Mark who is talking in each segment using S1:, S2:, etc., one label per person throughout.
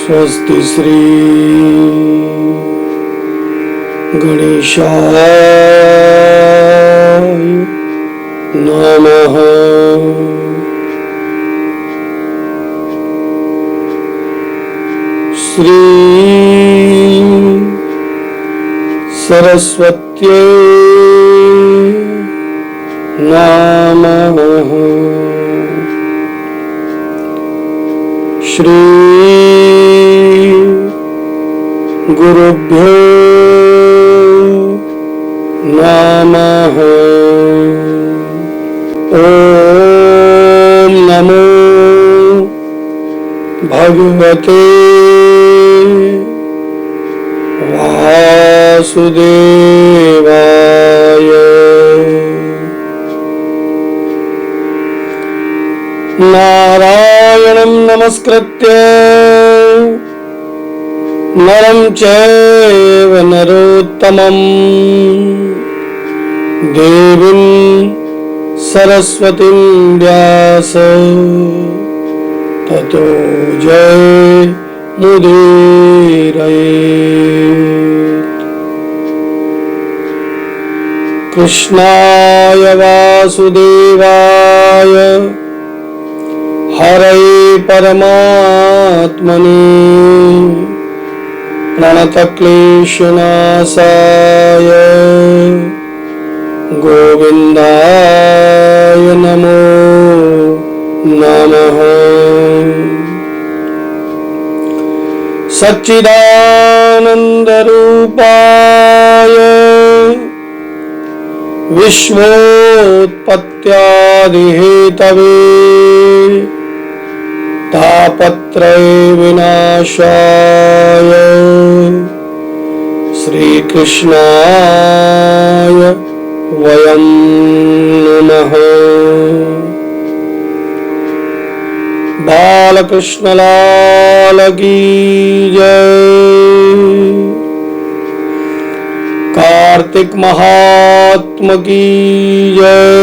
S1: स्वस्ति श्री गणेशाय नमः। श्री सरस्वत्यै नमः। श्री गुरुभ्यो नमः। ओम नमो भगवते वासुदेवाय। नारायणं नमस्कृत्य नरं चैव नरोत्तमं देवीं सरस्वतीं व्यास ततो जयमुदीरयेत्। कृष्णाय वासुदेवाय हरये परमात्मने प्रणतक्लेशनाशाय गोविन्दाय नमो नमः। सच्चिदानन्दरूपाय विश्वोत्पत्त्यादिहेतवे तापत्रय विनाशाय श्रीकृष्णाय वयं नमः। बालकृष्ण लाल की जय। कार्तिक महात्मा की जय।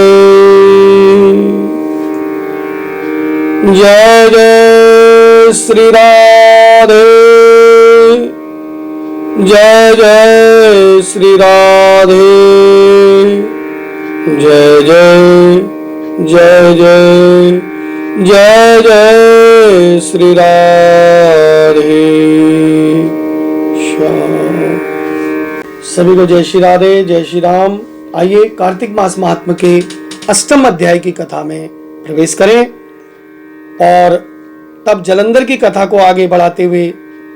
S1: जय जय श्री राधे। जय जय श्री राधे। जय जय जय जय जय जय श्री राधे श्याम। सभी को जय श्री राधे, जय श्री राम। आइए कार्तिक मास महात्म्य के अष्टम अध्याय की कथा में प्रवेश करें। और तब जलंधर की कथा को आगे बढ़ाते हुए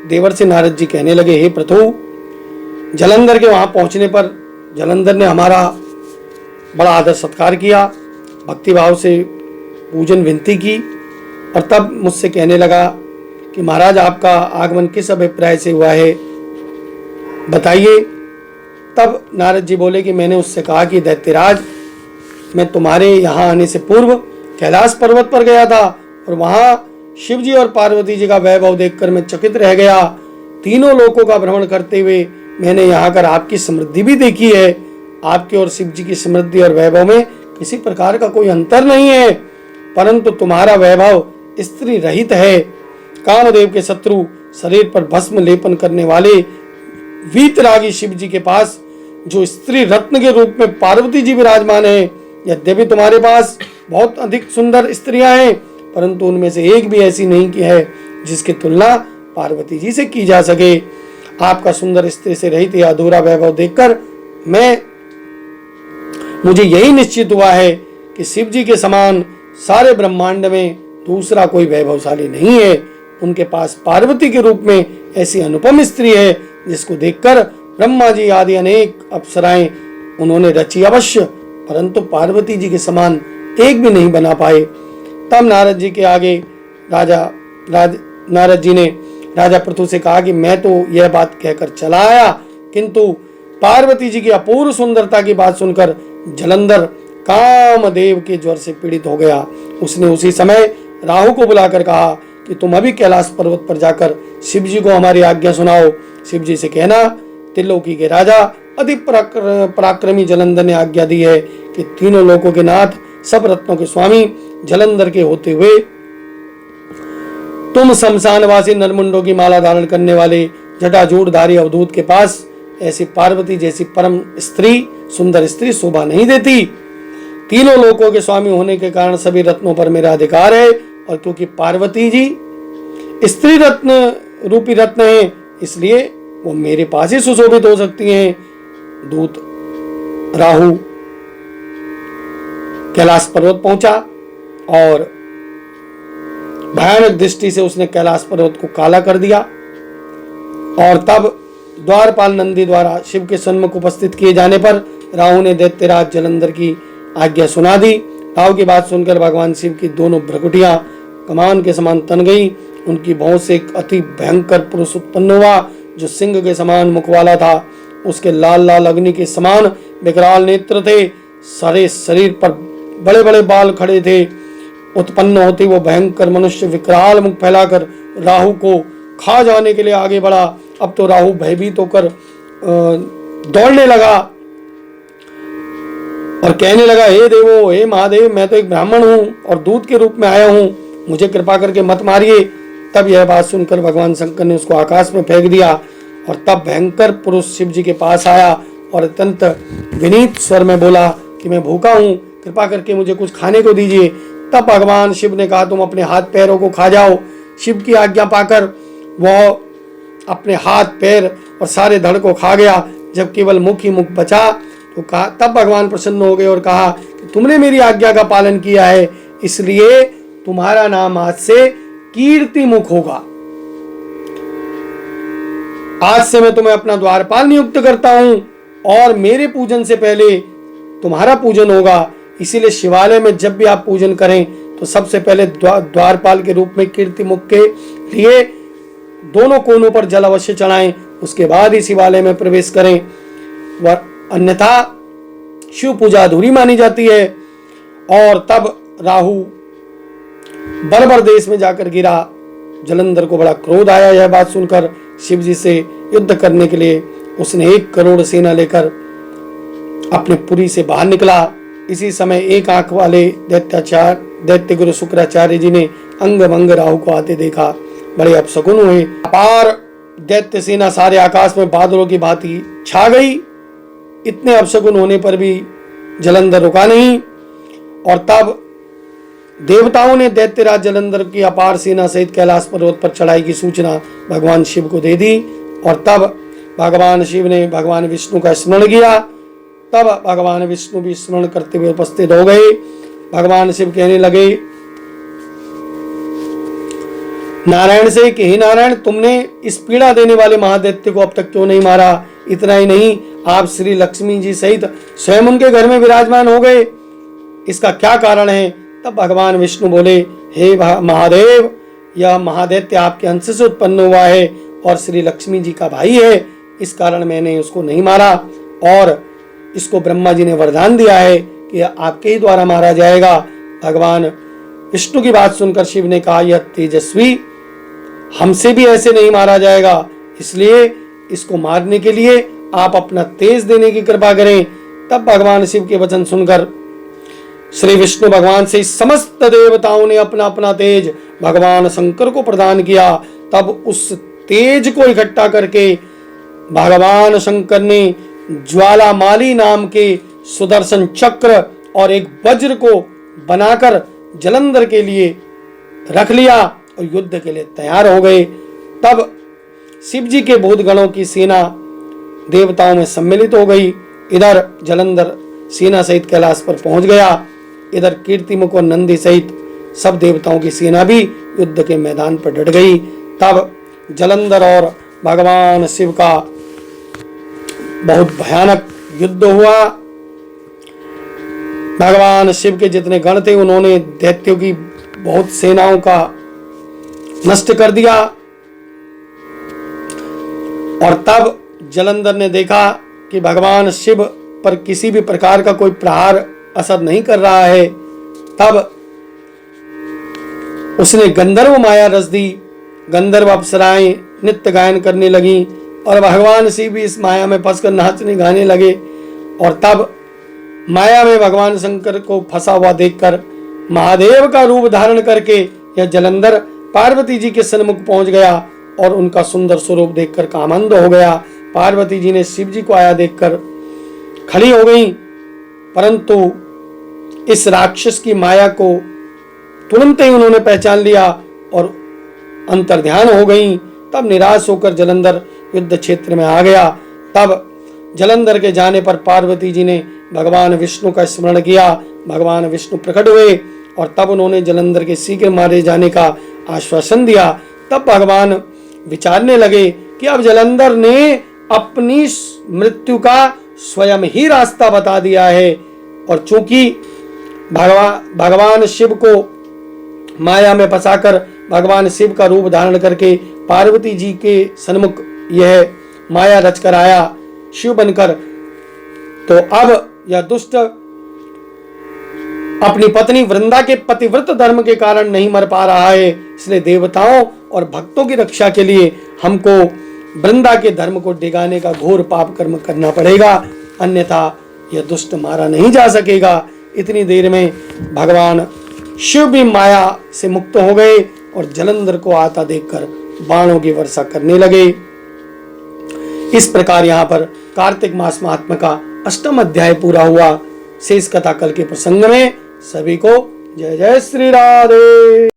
S1: देवर्षि नारद जी कहने लगे, हे प्रथु, जलंधर के वहां पहुंचने पर जलंधर ने हमारा बड़ा आदर सत्कार किया, भक्तिभाव से पूजन विनती की। और तब मुझसे कहने लगा कि महाराज, आपका आगमन किस अभिप्राय से हुआ है, बताइए। तब नारद जी बोले कि मैंने उससे कहा कि दैत्यराज, मैं तुम्हारे यहाँ आने से पूर्व कैलाश पर्वत पर गया था और वहां शिव जी और पार्वती जी का वैभव देखकर मैं चकित रह गया। तीनों लोकों का भ्रमण करते हुए मैंने यहाँ कर आपकी समृद्धि भी देखी है। आपके और शिव जी की समृद्धि और वैभव में किसी प्रकार का कोई अंतर नहीं है, परंतु तुम्हारा वैभव स्त्री रहित है। कामदेव के शत्रु, शरीर पर भस्म लेपन करने वाले वीतरागी शिव जी के पास जो स्त्री रत्न के रूप में पार्वती जी विराजमान है, यद्यपि तुम्हारे पास बहुत अधिक सुंदर स्त्रियां हैं, परंतु उनमें से एक भी ऐसी नहीं की है जिसकी तुलना पार्वती जी से की जा सके। आपका सुंदर स्त्री से रहित यह अधूरा वैभव देखकर मुझे यही निश्चित हुआ है कि शिव जी के समान सारे ब्रह्मांड में दूसरा कोई वैभवशाली नहीं है। उनके पास पार्वती के रूप में ऐसी अनुपम स्त्री है जिसको देखकर ब्रह्मा जी आदि अनेक अप्सराएं उन्होंने रची अवश्य, परंतु पार्वती जी के समान एक भी नहीं बना पाए। तब नारद जी के आगे नारद जी ने राजा पृथु से कहा कि मैं तो यह बात कहकर चला आया, किंतु पार्वती जी की अपूर्व सुंदरता की बात सुनकर जलंधर कामदेव के ज्वर से पीड़ित हो गया। उसने उसी समय राहु को बुलाकर कहा कि तुम अभी कैलाश पर्वत पर जाकर शिव जी को हमारी आज्ञा सुनाओ। शिव जी से कहना, त्रिलोकी के राजा अति पराक्रमी जलंधर ने आज्ञा दी है कि तीनों लोकों के नाथ सब रत्नों के स्वामी जलंधर के होते हुए तुम शमशानवासी नरमुंडों की माला धारण करने वाले जटाजूटधारी अवधूत के पास ऐसी पार्वती जैसी परम स्त्री, सुंदर स्त्री शोभा नहीं देती। तीनों लोकों के स्वामी होने के कारण सभी रत्नों पर मेरा अधिकार है, और क्योंकि पार्वती जी स्त्री रत्न रूपी रत्न है, इसलिए वो मेरे पास ही सुशोभित हो सकती हैं। दूत राहु कैलाश पर्वत पहुंचा और भयानक दृष्टि से उसने कैलाश पर्वत को काला कर दिया, और तब द्वारपाल नंदी द्वारा शिव के सन्मुख उपस्थित किए जाने पर राहु ने दैत्यराज जलंधर की आज्ञा सुना दी। राहु की बात सुनकर भगवान शिव की दोनों भ्रकुटियां कमान के समान तन गई। उनकी भौं से एक अति भयंकर पुरुष उत्पन्न हुआ, जो सिंह के समान मुख वाला था। उसके लाल लाल अग्नि के समान विकराल नेत्र थे, सारे शरीर पर बड़े बड़े बाल खड़े थे। उत्पन्न होते वो भयंकर मनुष्य विकराल मुख फैलाकर राहु को खा जाने के लिए आगे बढ़ा। अब तो राहु भयभीत होकर दौड़ने लगा और कहने लगा, हे देवो, हे महादेव, मैं तो एक ब्राह्मण हूं और दूत के रूप में आया हूं, मुझे कृपा करके मत मारिए। तब यह बात सुनकर भगवान शंकर ने उसको आकाश में फेंक दिया, और तब भयंकर पुरुष शिव जी के पास आया और अत्यंत विनीत स्वर में बोला कि मैं भूखा हूं, कृपा करके मुझे कुछ खाने को दीजिए। तब भगवान शिव ने कहा, तुम अपने हाथ पैरों को खा जाओ। शिव की आज्ञा पाकर वह अपने हाथ पैर और सारे धड़ को खा गया। जब केवल मुख ही मुख बचा तो कहा, तब भगवान प्रसन्न हो गए और कहा, तुमने मेरी आज्ञा का पालन किया है, इसलिए तुम्हारा नाम आज से कीर्ति मुख होगा। आज से मैं तुम्हें अपना द्वारपाल नियुक्त करता हूं, और मेरे पूजन से पहले तुम्हारा पूजन होगा। इसीलिए शिवालय में जब भी आप पूजन करें तो सबसे पहले द्वारपाल के रूप में कीर्ति मुख के लिए दोनों कोनों पर जल अवश्य चढ़ाएं, उसके बाद ही शिवालय में प्रवेश करें, वह अन्यथा शिव पूजा अधूरी मानी जाती है। और तब राहु बर्बर देश में जाकर गिरा। जलंधर को बड़ा क्रोध आया यह बात सुनकर। शिव जी से युद्ध करने के लिए उसने 1 करोड़ सेना लेकर अपने पुरी से बाहर निकला। इसी समय एक आंख वाले दैत्य गुरु शुक्राचार्य जी ने अंग भंग राहु को आते देखा, बड़े अपशकुन हुए। अपार दैत्य सेना सारे आकाश में बादलों की भांति छा गई। इतने अपशकुन होने पर भी जलंधर रुका नहीं, और तब देवताओं ने दैत्यराज जलंधर की अपार सेना सहित कैलाश पर्वत पर चढ़ाई की सूचना भगवान शिव को दे दी। और तब भगवान शिव ने भगवान विष्णु का स्मरण किया। तब भगवान विष्णु भी स्मरण करते हुए उपस्थित हो गए। भगवान शिव कहने लगे नारायण से कि हे नारायण, तुमने इस पीड़ा देने वाले महादैत्य को अब तक क्यों नहीं मारा? इतना ही नहीं, आप श्री लक्ष्मी जी सहित स्वयं उनके घर में विराजमान हो गए, इसका क्या कारण है? तब भगवान विष्णु बोले, हे महादेव, यह महादैत्य आपके अंश से उत्पन्न हुआ है और श्री लक्ष्मी जी का भाई है, इस कारण मैंने उसको नहीं मारा, और इसको ब्रह्मा जी ने वरदान दिया है कि आपके ही द्वारा मारा जाएगा। भगवान विष्णु की बात सुनकर शिव ने कहा, यह तेजस्वी हमसे भी ऐसे नहीं मारा जाएगा, इसलिए इसको मारने के लिए आप अपना तेज देने की कृपा करें। तब भगवान शिव के वचन सुनकर श्री विष्णु भगवान से समस्त देवताओं ने अपना अपना तेज भगवान शंकर को प्रदान किया। तब उस तेज को इकट्ठा करके भगवान शंकर ने ज्वालामाली नाम के सुदर्शन चक्र और एक वज्र को बनाकर जलंधर के लिए रख लिया और युद्ध के लिए तैयार हो गए। तब शिव जी के भूतगणों की सेना देवताओं में सम्मिलित हो गई। इधर जलंधर सेना सहित कैलाश पर पहुंच गया, इधर कीर्तिमुख और नंदी सहित सब देवताओं की सेना भी युद्ध के मैदान पर डट गई। तब जलंधर और भगवान शिव का बहुत भयानक युद्ध हुआ। भगवान शिव के जितने गण थे उन्होंने दैत्यों की बहुत सेनाओं का नष्ट कर दिया। और तब जलंधर ने देखा कि भगवान शिव पर किसी भी प्रकार का कोई प्रहार असर नहीं कर रहा है। तब उसने गंधर्व माया रस दी। गंधर्व अप्सराएं नित्य गायन करने लगी और भगवान शिव भी इस माया में फंसकर नाचने गाने लगे। और तब माया में भगवान शंकर को फंसा हुआ देखकर महादेव का रूप धारण करके यह जलंधर पार्वती जी के सन्मुख पहुंच गया और उनका सुंदर स्वरूप देखकर कामंद हो गया। पार्वती जी ने शिव जी को आया देखकर खड़ी हो गई, परंतु इस राक्षस की माया को तुरंत ही उन्होंने पहचान लिया और अंतर्ध्यान हो गई। तब निराश होकर जलंधर युद्ध क्षेत्र में आ गया। तब जलंधर के जाने पर पार्वती जी ने भगवान विष्णु का स्मरण किया। भगवान विष्णु प्रकट हुए और तब उन्होंने जलंधर के शीघ्र मारे जाने का आश्वासन दिया। तब भगवान विचारने लगे कि अब जलंधर ने अपनी मृत्यु का स्वयं ही रास्ता बता दिया है, और चूंकि भगवान शिव को माया में फंसाकर भगवान शिव का रूप धारण करके पार्वती जी के सन्मुख यह माया रचकर आया शिव बनकर, तो अब यह दुष्ट अपनी पत्नी वृंदा के पतिव्रत धर्म के कारण नहीं मर पा रहा है। इसलिए देवताओं और भक्तों की रक्षा के लिए हमको वृंदा के धर्म को डिगाने का घोर पाप कर्म करना पड़ेगा, अन्यथा यह दुष्ट मारा नहीं जा सकेगा। इतनी देर में भगवान शिव भी माया से मुक्त हो गए और जलंधर को आता देखकर बाणों की वर्षा करने लगे। इस प्रकार यहाँ पर कार्तिक मास महात्मा का 8वां अध्याय पूरा हुआ। शेष कथा कल के प्रसंग में। सभी को जय जय श्री राधे।